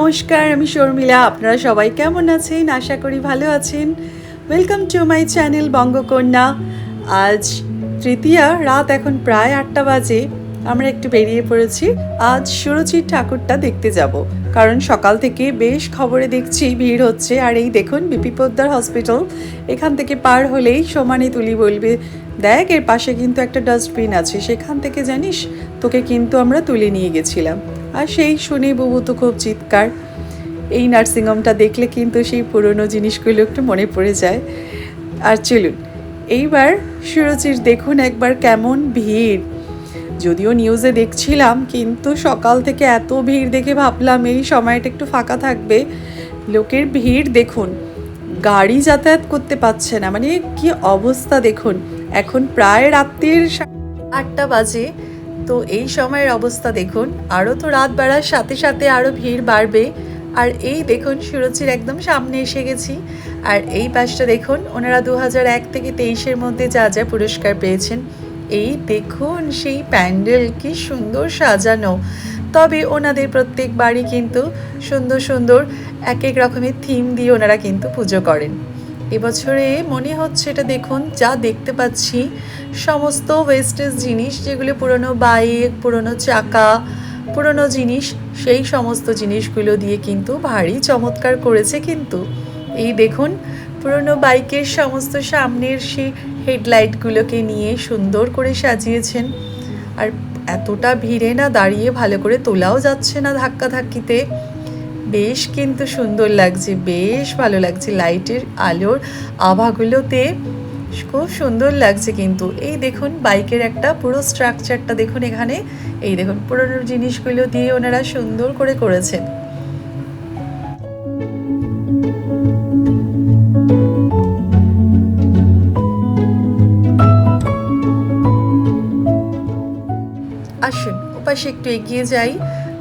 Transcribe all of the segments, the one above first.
নমস্কার, আমি শর্মিলা। আপনারা সবাই কেমন আছেন? আশা করি ভালো আছেন। Welcome to my channel Bangakanya. আজ তৃতীয়া, রাত এখন প্রায় 8টা বাজে। আমরা একটু বেরিয়ে পড়েছি। আজ সুরুচির ঠাকুরটা দেখতে যাব, কারণ সকাল থেকে বেশ খবরে দেখছি ভিড় হচ্ছে। আর এই দেখুন বিপি পোদ্দার হসপিটাল, এখান থেকে পার হলেই সমানে তুলি বলবে, দেখ এর পাশে কিন্তু একটা ডাস্টবিন আছে, সেখান থেকে জানিস তোকে কিন্তু আমরা তুলে নিয়ে গেছিলাম। আর সেই শুনে বুবু তো খুব চিৎকার। এই নার্সিংহোমটা দেখলে কিন্তু সেই পুরনো জিনিসগুলো একটু মনে পড়ে যায়। আর চলুন এইবার সুরুচির দেখুন একবার কেমন ভিড়। যদিও নিউজে দেখছিলাম, কিন্তু সকাল থেকে এত ভিড় দেখে ভাবলাম এই সময়টা একটু ফাঁকা থাকবে। লোকের ভিড় দেখুন, গাড়ি যাতায়াত করতে পারছে না, মানে কি অবস্থা দেখুন। এখন প্রায় রাত্রির 8টা বাজে, তো এই সময়ের অবস্থা দেখুন। আরও তো রাত বাড়ার সাথে সাথে আরও ভিড় বাড়বে। আর এই দেখুন সুরুচির একদম সামনে এসে গেছি। আর এই পাশটা দেখুন, ওনারা 2001 থেকে 23-এর মধ্যে যা যা পুরস্কার পেয়েছেন। এই দেখুন সেই প্যান্ডেল কি সুন্দর সাজানো। তবে ওনাদের প্রত্যেক বাড়ি কিন্তু সুন্দর সুন্দর এক এক রকমের থিম দিয়ে ওনারা কিন্তু পুজো করেন। এবছরে মনে হচ্ছে, এটা দেখুন যা দেখতে পাচ্ছি, সমস্ত ওয়েস্টেজ জিনিস, যেগুলো পুরনো বাইক, পুরনো চাকা, পুরনো জিনিস, সেই সমস্ত জিনিসগুলো দিয়ে কিন্তু ভারী চমৎকার করেছে। কিন্তু এই দেখুন পুরনো বাইকের সমস্ত সামনের সেই হেডলাইটগুলোকে নিয়ে সুন্দর করে সাজিয়েছেন। আর এতটা ভিড়ে না দাঁড়িয়ে ভালো করে তোলাও যাচ্ছে না ধাক্কাধাক্কিতে। বেশ কিন্তু সুন্দর লাগছে, বেশ ভালো লাগছে। লাইটের আলোর আভাগুলোতে খুব সুন্দর লাগছে। কিন্তু এই দেখুন বাইকের একটা পুরো স্ট্রাকচারটা দেখুন এখানে। এই দেখুন পুরনো জিনিসগুলো দিয়ে ওনারা সুন্দর করে করেছেন। আসুন ওপাশে একটু এগিয়ে যাই,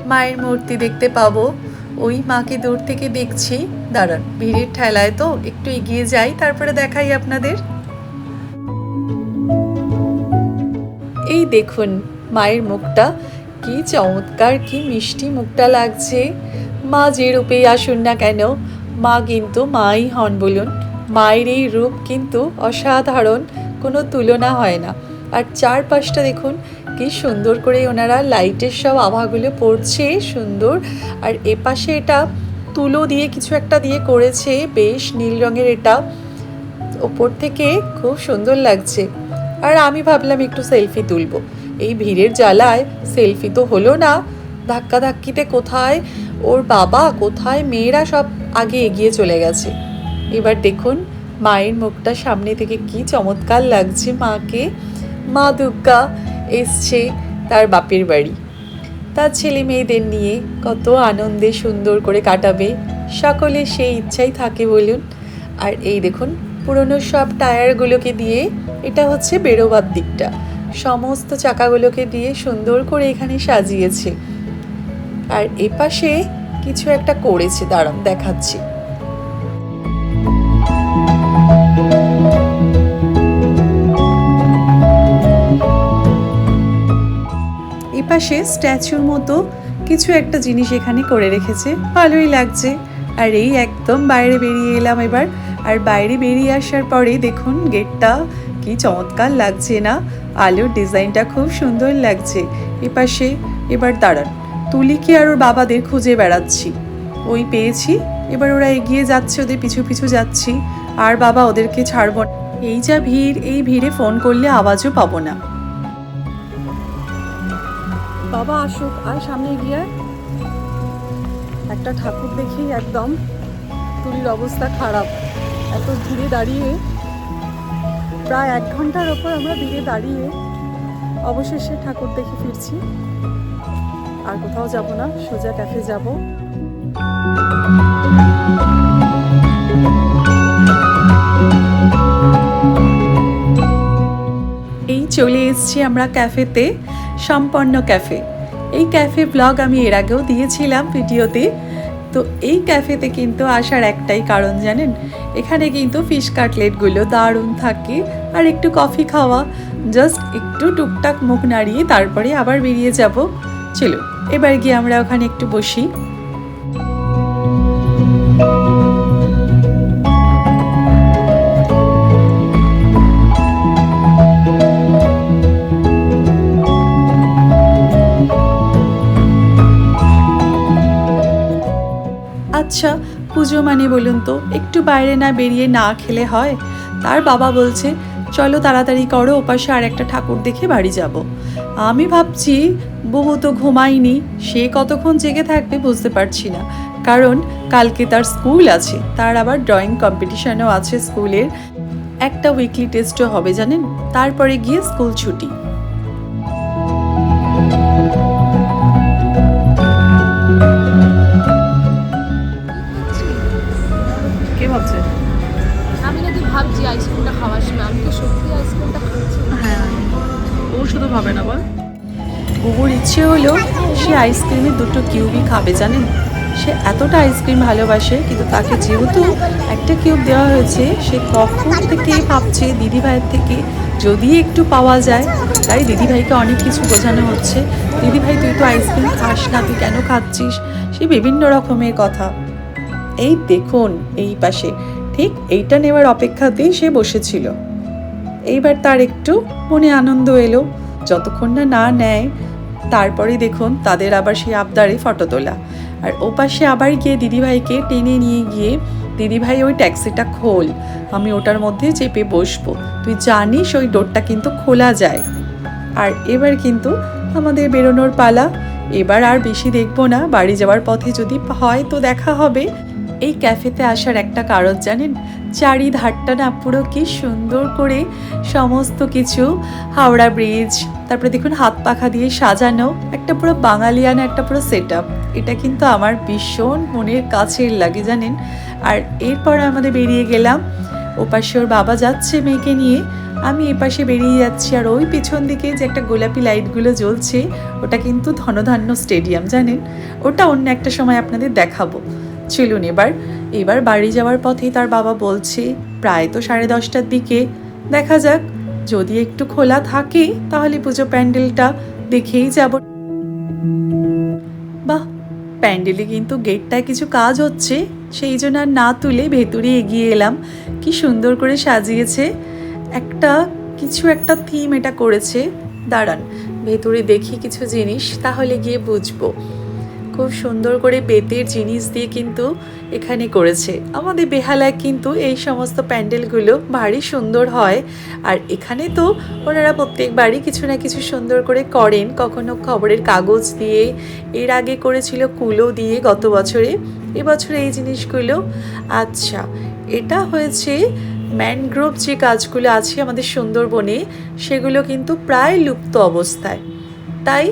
মায়ের মূর্তি দেখতে পাবো। ওই মাকে দূর থেকে দেখছি। দাঁড়ান, ভিড়ের ঠেলায় তো একটু এগিয়ে যাই, তারপরে দেখাই আপনাদের। এই দেখুন মায়ের মুখটা কি চমৎকার, কি মিষ্টি মুখটা লাগছে। মা যে রূপেই আসুন না কেন, মা কিন্তু মাই হন বলুন। মায়ের এই রূপ কিন্তু অসাধারণ, কোনো তুলনা হয় না। আর চারপাশটা দেখুন কি সুন্দর করে ওনারা লাইটের সব আভাগুলো পড়ছে সুন্দর। আর এপাশে এটা তুলো দিয়ে কিছু একটা দিয়ে করেছে, বেশ নীল রঙের। এটা ওপর থেকে খুব সুন্দর লাগছে। আর আমি ভাবলাম একটু সেলফি তুলবো। এই ভিড়ের জ্বালায় সেলফি তো হলো না, ধাক্কাধাক্কিতে কোথায় ওর বাবা, কোথায় মেয়েরা সব আগে এগিয়ে চলে গেছে। এবার দেখুন মায়ের মুখটা সামনে থেকে কি চমৎকার লাগছে মাকে। মা দুর্গা এসছে তার বাপের বাড়ি, তার ছেলে মেয়েদের নিয়ে কত আনন্দে সুন্দর করে কাটাবে, সকলে সেই ইচ্ছাই থাকে বলুন। আর এই দেখুন পুরনো সব টায়ারগুলোকে দিয়ে, এটা হচ্ছে বেরোবার দিকটা, সমস্ত চাকাগুলোকে দিয়ে সুন্দর করে এখানে সাজিয়েছে। আর এপাশে কিছু একটা করেছে, দাঁড়ান দেখাচ্ছি। এপাশে স্ট্যাচুর মতো কিছু একটা জিনিস এখানে করে রেখেছে, ভালোই লাগছে। আর এই একদম বাইরে বেরিয়ে এলাম এবার। আর বাইরে বেরিয়ে আসার পরে দেখুন গেটটা কি চমৎকার লাগছে না, আলোর ডিজাইনটা খুব সুন্দর লাগছে। এপাশে এবার দাঁড়ান, তুলিকে আর ওর বাবাদের খুঁজে বেড়াচ্ছি। ওই পেয়েছি, এবার ওরা এগিয়ে যাচ্ছে, ওদের পিছু পিছু যাচ্ছি। আর বাবা ওদেরকে ছাড়ব না। এই যা ভিড়, এই ভিড়ে ফোন করলে আওয়াজও পাবো না। বাবা আসুক, আর সামনে গিয়ে একটা ঠাকুর দেখি, একদম তুলির অবস্থা খারাপ। এত ভিড়ে দাঁড়িয়ে, প্রায় 1 ঘন্টার ওপর আমরা ভিড়ে দাঁড়িয়ে অবশেষে ঠাকুর দেখে ফিরছি। আর কোথাও যাব না, সোজা ক্যাফে যাব। এই চলে এসেছি আমরা ক্যাফেতে, সম্পন্ন ক্যাফে। এই ক্যাফে ব্লগ আমি এর আগেও দিয়েছিলাম ভিডিওতে। তো এই ক্যাফেতে কিন্তু আসার একটাই কারণ জানেন, এখানে কিন্তু ফিশ কাটলেটগুলো দারুণ থাকে। আর একটু কফি খাওয়া, জাস্ট একটু টুকটাক মুখ নাড়িয়ে তারপরে আবার বেরিয়ে যাব। চলো এবার গিয়ে আমরা ওখানে একটু বসি। আচ্ছা পুজো মানে বলুন তো একটু বাইরে না বেরিয়ে না খেলে হয়? তার বাবা বলছে চলো তাড়াতাড়ি করো, ওপাশে আর একটা ঠাকুর দেখে বাড়ি যাব। আমি ভাবছি বুবু তো ঘুমায়নি, সে কতক্ষণ জেগে থাকবে বুঝতে পারছি না, কারণ কালকে তার স্কুল আছে, তার আবার ড্রয়িং কম্পিটিশনও আছে স্কুলের, একটা উইকলি টেস্টও হবে জানেন, তারপরে গিয়ে স্কুল ছুটি। কে ভাবছে? আমি যদি ভাবছি আইসক্রিমটা খাওয়ার সময়, আমি কি সত্যি আইসক্রিমটা খাচ্ছি? হ্যাঁ, ও শুধু ভাবে না বল। বুবুর ইচ্ছে হলো সে আইসক্রিমের দুটো কিউবই খাবে জানেন, সে এতটা আইসক্রিম ভালোবাসে, কিন্তু তাকে যেহেতু একটা কিউব দেওয়া হয়েছে, সে কখন থেকে ভাবছে দিদিভাইয়ের থেকে যদি একটু পাওয়া যায়। তাই দিদিভাইকে অনেক কিছু বোঝানো হচ্ছে, দিদিভাই তুই তো আইসক্রিম খাস না, তুই কেন খাচ্ছিস, সে বিভিন্ন রকমের কথা। এই দেখুন এই পাশে ঠিক এইটা নেওয়ার অপেক্ষাতেই সে বসেছিল। এইবার তার একটু মনে আনন্দ এলো, যতক্ষণ না না নেয় তারপরে দেখুন তাদের আবার সেই আবদারে ফটো তোলা। আর ওপাশে আবার গিয়ে দিদিভাইকে টেনে নিয়ে গিয়ে, দিদিভাই ওই ট্যাক্সিটা খোল, আমি ওটার মধ্যে চেপে বসবো, তুই জানিস ওই ডোরটা কিন্তু খোলা যায়। আর এবার কিন্তু আমাদের বেরোনোর পালা। এবার আর বেশি দেখবো না, বাড়ি যাওয়ার পথে যদি হয় তো দেখা হবে। এই ক্যাফেতে আসার একটা কারণ জানেন, চারিধারটা না পুরো কি সুন্দর করে সমস্ত কিছু, হাওড়া ব্রিজ, তারপরে দেখুন হাত পাখা দিয়ে সাজানো, একটা পুরো বাঙালিয়ানা একটা পুরো সেট আপ। এটা কিন্তু আমার ভীষণ মনের কাছের লাগে জানেন। আর এরপর আমাদের বেরিয়ে গেলাম, ওপাশে ওর বাবা যাচ্ছে মেয়েকে নিয়ে, আমি এপাশে বেরিয়ে যাচ্ছি। আর ওই পিছন দিকে যে একটা গোলাপি লাইটগুলো জ্বলছে, ওটা কিন্তু ধনধান্য স্টেডিয়াম জানেন, ওটা অন্য একটা সময় আপনাদের দেখাবো। চলুন এবার বাড়ি যাওয়ার পথেই তার বাবা বলছে প্রায় তো 10:30টার দিকে, দেখা যাক যদি একটু খোলা থাকে তাহলে পুজো প্যান্ডেলটা দেখেই যাব। বাহ, প্যান্ডেলে কিন্তু গেটটায় কিছু কাজ হচ্ছে, সেই জন্য আর না তুলে ভেতরে এগিয়ে এলাম। কি সুন্দর করে সাজিয়েছে, কিছু একটা থিম এটা করেছে। দাঁড়ান ভেতরে দেখি কিছু জিনিস, তাহলে গিয়ে বুঝবো। খুব সুন্দর করে বেতের জিনিস দিয়ে কিন্তু এখানে করেছে। আমাদের বেহালায় কিন্তু এই সমস্ত প্যান্ডেলগুলো ভারী সুন্দর হয়, আর এখানে তো ওনারা প্রত্যেকবারই কিছু না কিছু সুন্দর করে করেন, কখনো খবরের কাগজ দিয়ে, এর আগে করেছিল কুলো দিয়ে গত বছরে, এবছরে এই জিনিসগুলো। আচ্ছা, এটা হয়েছে ম্যানগ্রোভ যে গাছগুলো আছে আমাদের সুন্দরবনে, সেগুলো কিন্তু প্রায় লুপ্ত অবস্থায়, তাই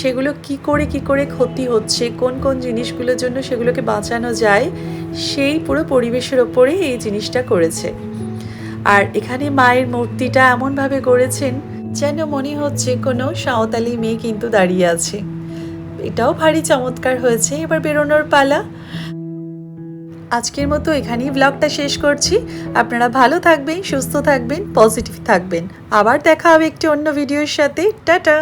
সেগুলো কি করে ক্ষতি হচ্ছে, কোন কোন জিনিসগুলোর জন্য সেগুলোকে বাঁচানো যায়, সেই পুরো পরিবেশের ওপরে এই জিনিসটা করেছে। আর এখানে মায়ের মূর্তিটা এমনভাবে করেছেন যেন মনে হচ্ছে কোনো সাঁওতালি মেয়ে কিন্তু দাঁড়িয়ে আছে। এটাও ভারী চমৎকার হয়েছে। এবার বেরোনোর পালা। আজকের মতো এখানেই ব্লগটা শেষ করছি। আপনারা ভালো থাকবেন, সুস্থ থাকবেন, পজিটিভ থাকবেন। আবার দেখা হবে একটি অন্য ভিডিওর সাথে। টাটা।